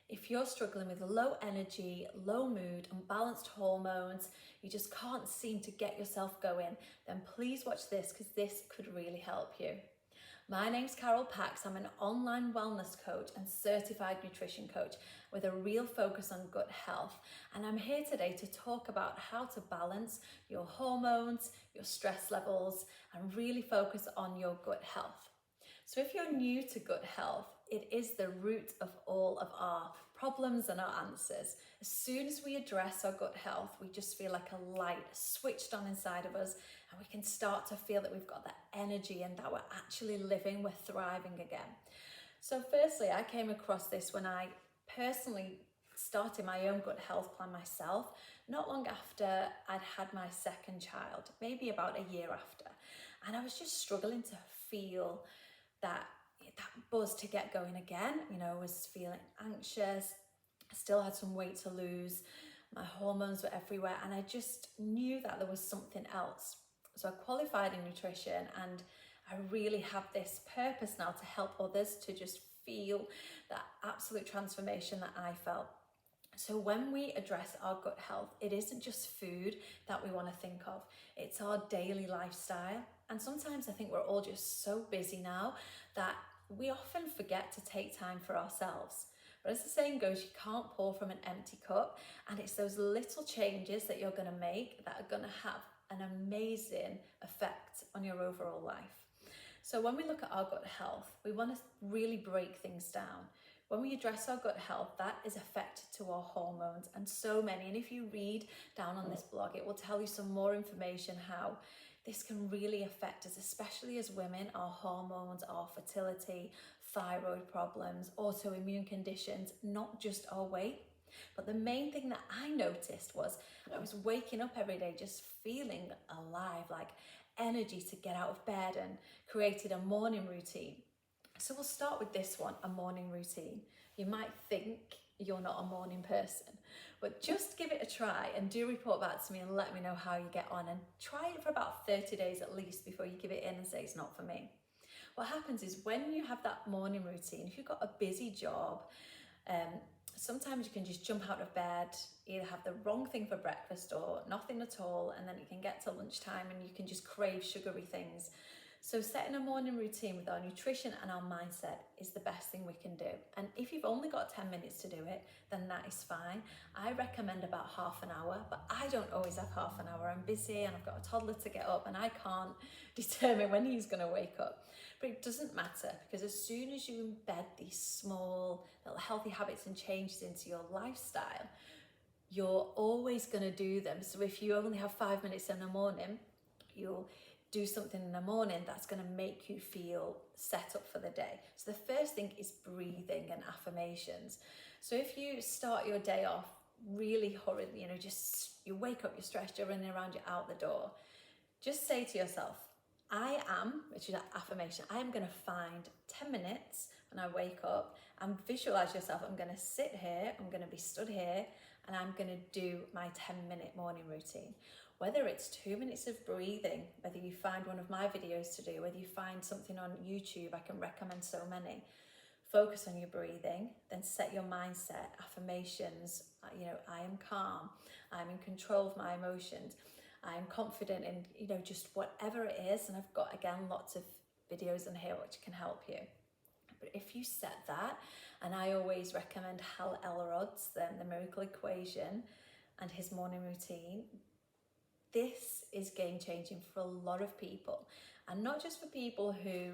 If you're struggling with low energy, low mood, unbalanced hormones, you just can't seem to get yourself going, then please watch this because this could really help you. My name's Carol Pax. I'm an online wellness coach and certified nutrition coach with a real focus on gut health. And I'm here today to talk about how to balance your hormones, your stress levels, and really focus on your gut health. So if you're new to gut health, it is the root of all of our problems and our answers. As soon as we address our gut health, we just feel like a light switched on inside of us, and we can start to feel that we've got that energy and that we're actually living, we're thriving again. So firstly, I came across this when I personally started my own gut health plan myself, not long after I'd had my second child, maybe about a year after. And I was just struggling to feel that buzz to get going again. I was feeling anxious. I still had some weight to lose. My hormones were everywhere, and I just knew that there was something else. So I qualified in nutrition, and I really have this purpose now to help others to just feel that absolute transformation that I felt. So when we address our gut health, it isn't just food that we want to think of, it's our daily lifestyle. And sometimes I think we're all just so busy now that we often forget to take time for ourselves. But as the saying goes, you can't pour from an empty cup, and it's those little changes that you're going to make that are going to have an amazing effect on your overall life. So when we look at our gut health, we want to really break things down. When we address our gut health, that is affected to our hormones, and so many. And if you read down on this blog, it will tell you some more information how this can really affect us, especially as women, our hormones, our fertility, thyroid problems, autoimmune conditions, not just our weight. But the main thing that I noticed was I was waking up every day just feeling alive, like energy to get out of bed, and created a morning routine. So we'll start with this one, a morning routine. You might think you're not a morning person, but just give it a try and do report back to me and let me know how you get on, and try it for about 30 days at least before you give it in and say it's not for me. What happens is when you have that morning routine, if you've got a busy job, sometimes you can just jump out of bed, either have the wrong thing for breakfast or nothing at all, and then it can get to lunchtime and you can just crave sugary things. So setting a morning routine with our nutrition and our mindset is the best thing we can do. And if you've only got 10 minutes to do it, then that is fine. I recommend about half an hour, but I don't always have half an hour. I'm busy and I've got a toddler to get up, and I can't determine when he's going to wake up. But it doesn't matter, because as soon as you embed these small little healthy habits and changes into your lifestyle, you're always going to do them. So if you only have 5 minutes in the morning, you'll do something in the morning that's going to make you feel set up for the day. So the first thing is breathing and affirmations. So if you start your day off really hurriedly, just you wake up, you're stressed, you're running around, you're out the door, just say to yourself, I am, which is that affirmation, I am going to find 10 minutes when I wake up, and visualize yourself, I'm going to sit here, I'm going to be stood here, and I'm going to do my 10-minute morning routine. Whether it's 2 minutes of breathing, whether you find one of my videos to do, whether you find something on YouTube, I can recommend so many. Focus on your breathing, then set your mindset, affirmations, I am calm, I'm in control of my emotions, I'm confident in, just whatever it is. And I've got, again, lots of videos in here which can help you. But if you set that, and I always recommend Hal Elrod's, the Miracle Equation, and his morning routine, this is game changing for a lot of people. And not just for people who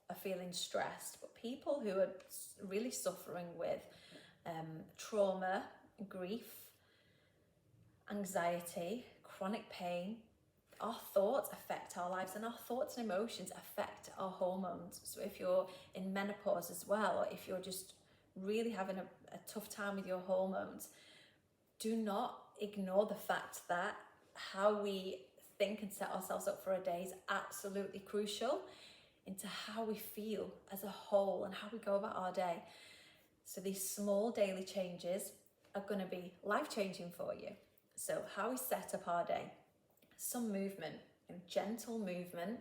are feeling stressed, but people who are really suffering with trauma, grief, anxiety, chronic pain. Our thoughts affect our lives, and our thoughts and emotions affect our hormones. So if you're in menopause as well, or if you're just really having a tough time with your hormones, do not ignore the fact that how we think and set ourselves up for a day is absolutely crucial into how we feel as a whole and how we go about our day. So these small daily changes are going to be life-changing for you. So how we set up our day, some movement, gentle movement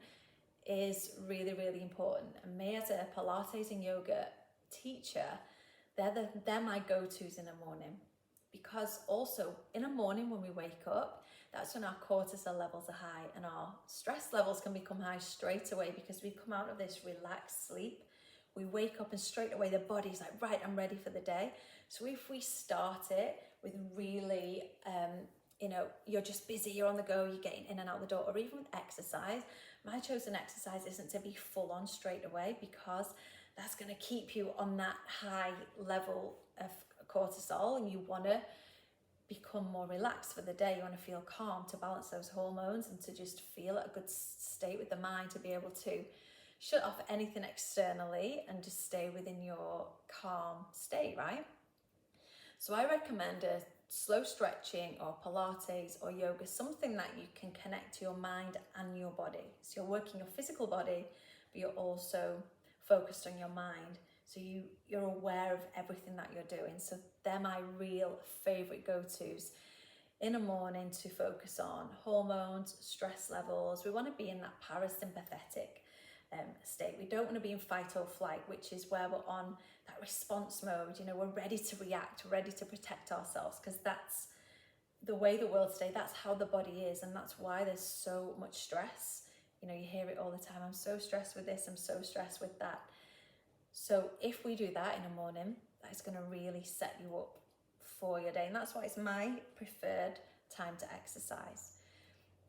is really, really important. And me, as a Pilates and yoga teacher, they're my go-tos in the morning. Because also in the morning when we wake up, that's when our cortisol levels are high and our stress levels can become high straight away, because we come out of this relaxed sleep. We wake up and straight away the body's like, right, I'm ready for the day. So if we start it with really, you're just busy, you're on the go, you're getting in and out the door, or even with exercise, my chosen exercise isn't to be full on straight away, because that's going to keep you on that high level of cortisol, and you want to become more relaxed for the day. You want to feel calm to balance those hormones and to just feel at a good state with the mind, to be able to shut off anything externally and just stay within your calm state, right? So I recommend a slow stretching or Pilates or yoga, something that you can connect to your mind and your body. So you're working your physical body, but you're also focused on your mind. So you're aware of everything that you're doing. So they're my real favorite go-tos in the morning, to focus on hormones, stress levels. We want to be in that parasympathetic state. We don't want to be in fight or flight, which is where we're on that response mode. We're ready to react, ready to protect ourselves, because that's the way the world today, that's how the body is, and that's why there's so much stress. You hear it all the time. I'm so stressed with this, I'm so stressed with that. So if we do that in the morning, that's going to really set you up for your day. And that's why it's my preferred time to exercise.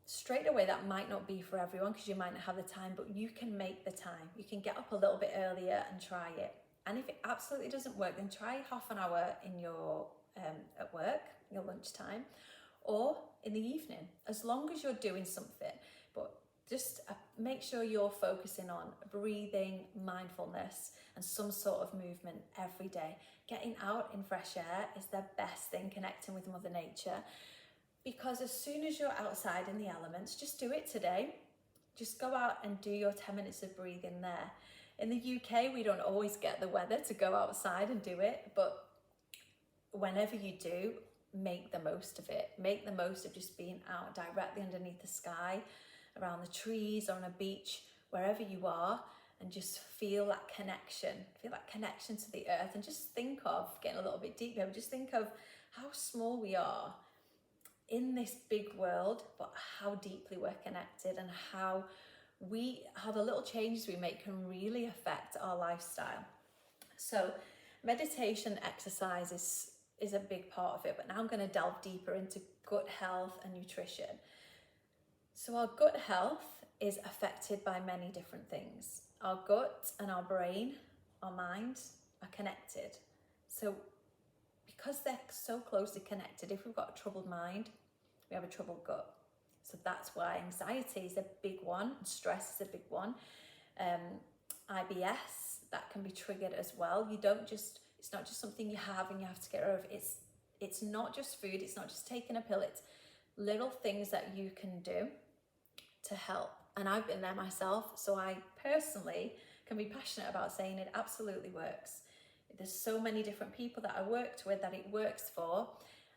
Straight away, that might not be for everyone, because you might not have the time, but you can make the time. You can get up a little bit earlier and try it. And if it absolutely doesn't work, then try half an hour in your at work, your lunchtime, or in the evening, as long as you're doing something. But just make sure you're focusing on breathing, mindfulness, and some sort of movement every day. Getting out in fresh air is the best thing, connecting with Mother Nature. Because as soon as you're outside in the elements, just do it today. Just go out and do your 10 minutes of breathing there. In the UK, we don't always get the weather to go outside and do it, but whenever you do, make the most of it. Make the most of just being out directly underneath the sky, around the trees, or on a beach, wherever you are, and just feel that connection to the earth. And just think of, getting a little bit deeper, just think of how small we are in this big world, but how deeply we're connected, and how the little changes we make can really affect our lifestyle. So meditation, exercise is a big part of it, but now I'm going to delve deeper into gut health and nutrition. So our gut health is affected by many different things. Our gut and our brain, our mind, are connected. So because they're so closely connected, if we've got a troubled mind, we have a troubled gut. So that's why anxiety is a big one, and stress is a big one. IBS, that can be triggered as well. It's not just something you have and you have to get rid of. It's not just food, it's not just taking a pill, it's little things that you can do to help. And I've been there myself, so I personally can be passionate about saying it absolutely works. There's so many different people that I worked with that it works for.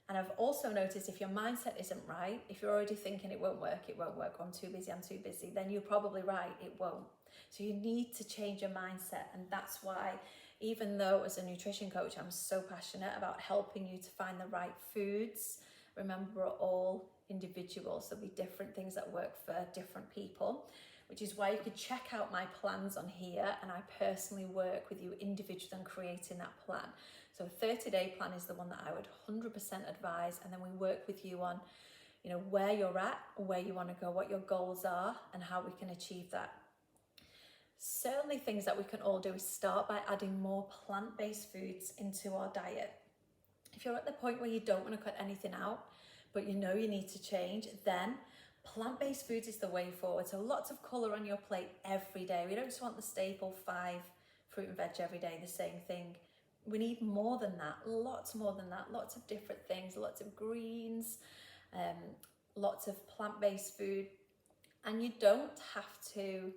And I've also noticed, if your mindset isn't right, if you're already thinking it won't work, or I'm too busy, then you're probably right, it won't. So you need to change your mindset. And that's why, even though as a nutrition coach, I'm so passionate about helping you to find the right foods. Remember, we're all individuals. There'll be different things that work for different people, which is why you could check out my plans on here, and I personally work with you individually on creating that plan. So a 30-day plan is the one that I would 100% advise, and then we work with you on, where you're at, where you want to go, what your goals are, and how we can achieve that. Certainly things that we can all do is start by adding more plant-based foods into our diet. If you're at the point where you don't want to cut anything out, but you need to change, then plant-based foods is the way forward. So lots of colour on your plate every day. We don't just want the staple 5 fruit and veg every day, the same thing. We need more than that, lots more than that, lots of different things, lots of greens, lots of plant-based food. And you don't have to,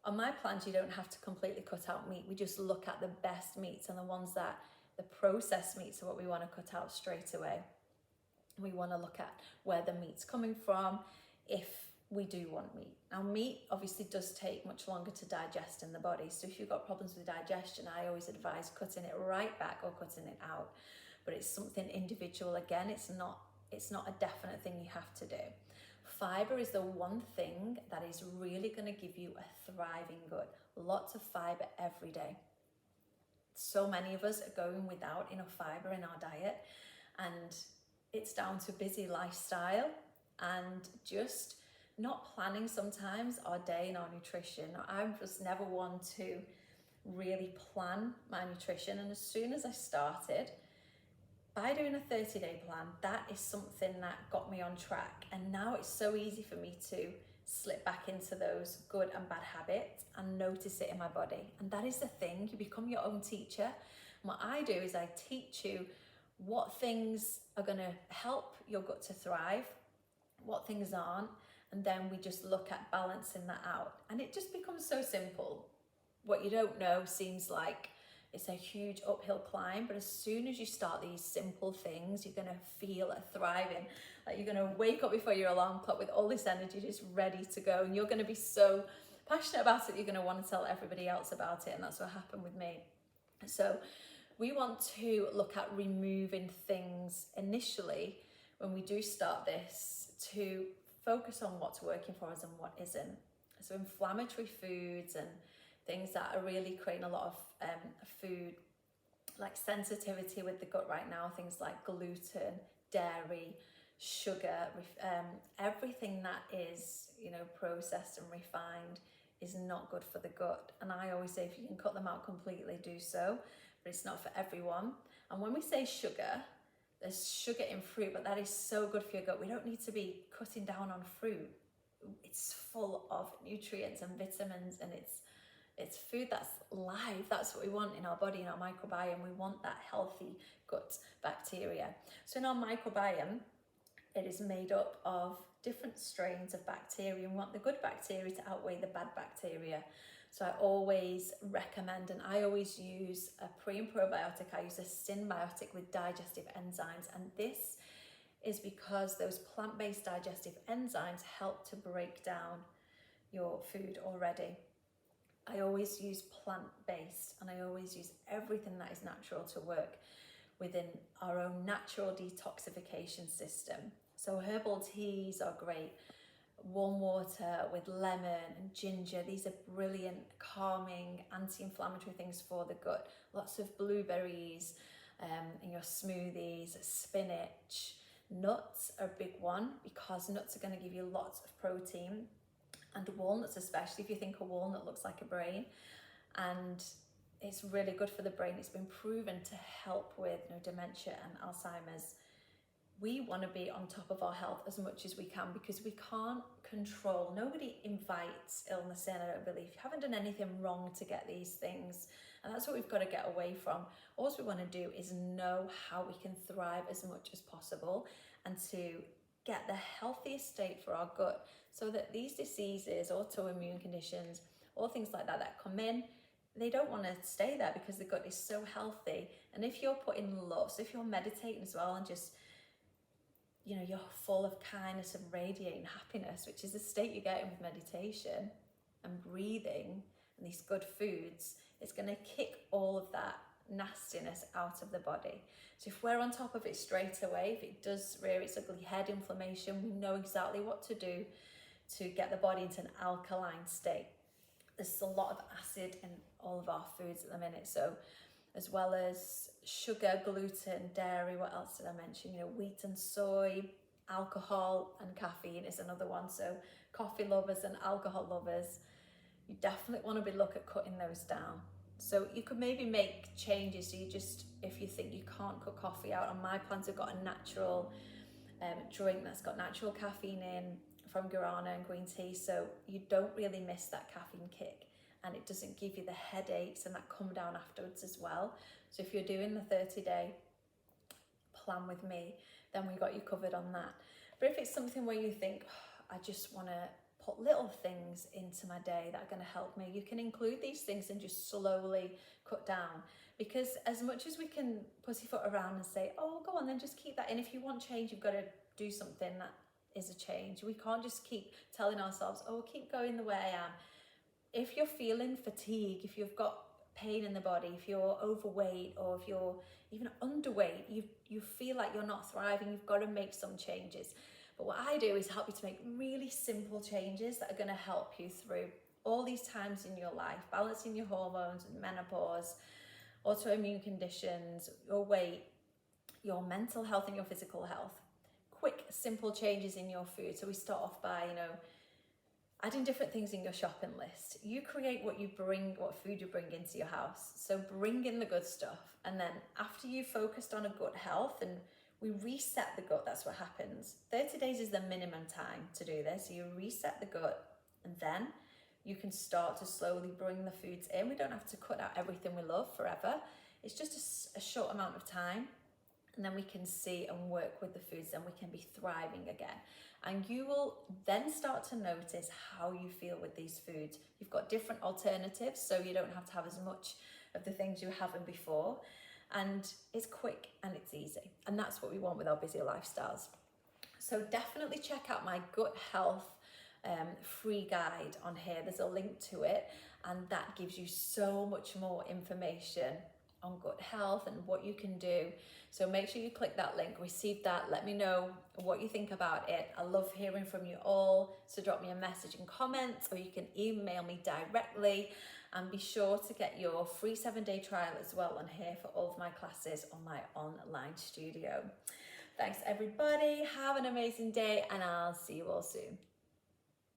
on my plans, you don't have to completely cut out meat. We just look at the best meats, and the ones that, the processed meats are what we want to cut out straight away. We want to look at where the meat's coming from, if we do want meat. Now, meat obviously does take much longer to digest in the body. So if you've got problems with digestion, I always advise cutting it right back or cutting it out. But it's something individual. Again, it's not a definite thing you have to do. Fiber is the one thing that is really going to give you a thriving gut. Lots of fiber every day. So many of us are going without enough fiber in our diet, and it's down to busy lifestyle and just not planning sometimes our day and our nutrition. I'm just never one to really plan my nutrition, and as soon as I started by doing a 30-day plan, that is something that got me on track. And now it's so easy for me to slip back into those good and bad habits and notice it in my body. And that is the thing, you become your own teacher. And what I do is I teach you what things are going to help your gut to thrive, what things aren't, and then we just look at balancing that out. And it just becomes so simple. What you don't know seems like it's a huge uphill climb, but as soon as you start these simple things, you're gonna feel a thriving, like you're gonna wake up before your alarm clock with all this energy just ready to go, and you're gonna be so passionate about it, you're gonna want to tell everybody else about it, and that's what happened with me. So we want to look at removing things initially when we do start this to focus on what's working for us and what isn't. So inflammatory foods and things that are really creating a lot of food like sensitivity with the gut right now, things like gluten, dairy, sugar, everything that is, processed and refined is not good for the gut. And I always say if you can cut them out completely, do so, but it's not for everyone. And when we say sugar, there's sugar in fruit, but that is so good for your gut. We don't need to be cutting down on fruit. It's full of nutrients and vitamins, and it's food that's live. That's what we want in our body, in our microbiome. We want that healthy gut bacteria. So in our microbiome, it is made up of different strains of bacteria. We want the good bacteria to outweigh the bad bacteria. So I always recommend, and I always use a pre and probiotic. I use a synbiotic with digestive enzymes. And this is because those plant-based digestive enzymes help to break down your food already. I always use plant-based, and I always use everything that is natural to work within our own natural detoxification system. So herbal teas are great. Warm water with lemon and ginger. These are brilliant, calming, anti-inflammatory things for the gut. Lots of blueberries in your smoothies, spinach. Nuts are a big one because nuts are going to give you lots of protein. And walnuts, especially if you think a walnut looks like a brain, and it's really good for the brain. It's been proven to help with dementia and Alzheimer's. We want to be on top of our health as much as we can because we can't control. Nobody invites illness in, I don't believe. You haven't done anything wrong to get these things, and that's what we've got to get away from. All we want to do is know how we can thrive as much as possible and to get the healthiest state for our gut, so that these diseases, autoimmune conditions, all things like that come in, they don't want to stay there because the gut is so healthy. And if you're putting love, so if you're meditating as well and just, you're full of kindness and radiating happiness, which is the state you get with meditation and breathing and these good foods, it's going to kick all of that nastiness out of the body. So if we're on top of it straight away, if it does rear its ugly head, inflammation, we know exactly what to do to get the body into an alkaline state. There's a lot of acid in all of our foods at the minute, so as well as sugar, gluten, dairy, what else did I mention? Wheat and soy, alcohol and caffeine is another one. So coffee lovers and alcohol lovers, you definitely want to look at cutting those down. So you could maybe make changes. So if you think you can't cut coffee out, on my plans I've got a natural drink that's got natural caffeine in from guarana and green tea, so you don't really miss that caffeine kick, and it doesn't give you the headaches and that come down afterwards as well. So if you're doing the 30-day plan with me, then we got you covered on that. But if it's something where you think, I just want to put little things into my day that are going to help me, you can include these things and just slowly cut down. Because as much as we can pussyfoot around and say, oh, go on then, just keep that in. If you want change, you've got to do something that is a change. We can't just keep telling ourselves, oh, keep going the way I am. If you're feeling fatigue, if you've got pain in the body, if you're overweight, or if you're even underweight, you feel like you're not thriving, you've got to make some changes. But what I do is help you to make really simple changes that are going to help you through all these times in your life, balancing your hormones and menopause, autoimmune conditions, your weight, your mental health and your physical health. Quick, simple changes in your food. So we start off by, adding different things in your shopping list. You create what food you bring into your house. So bring in the good stuff. And then after you've focused on a gut health and we reset the gut, that's what happens. 30 days is the minimum time to do this. So you reset the gut and then you can start to slowly bring the foods in. We don't have to cut out everything we love forever. It's just a short amount of time. And then we can see and work with the foods and we can be thriving again. And you will then start to notice how you feel with these foods. You've got different alternatives, so you don't have to have as much of the things you were having before. And it's quick and it's easy. And that's what we want with our busy lifestyles. So definitely check out my gut health free guide on here. There's a link to it, and that gives you so much more information on gut health and what you can do. So make sure you click that link, receive that, let me know what you think about it. I love hearing from you all, so drop me a message and comments, or you can email me directly, and be sure to get your free 7-day trial as well on here for all of my classes on my online studio. Thanks everybody, have an amazing day, and I'll see you all soon.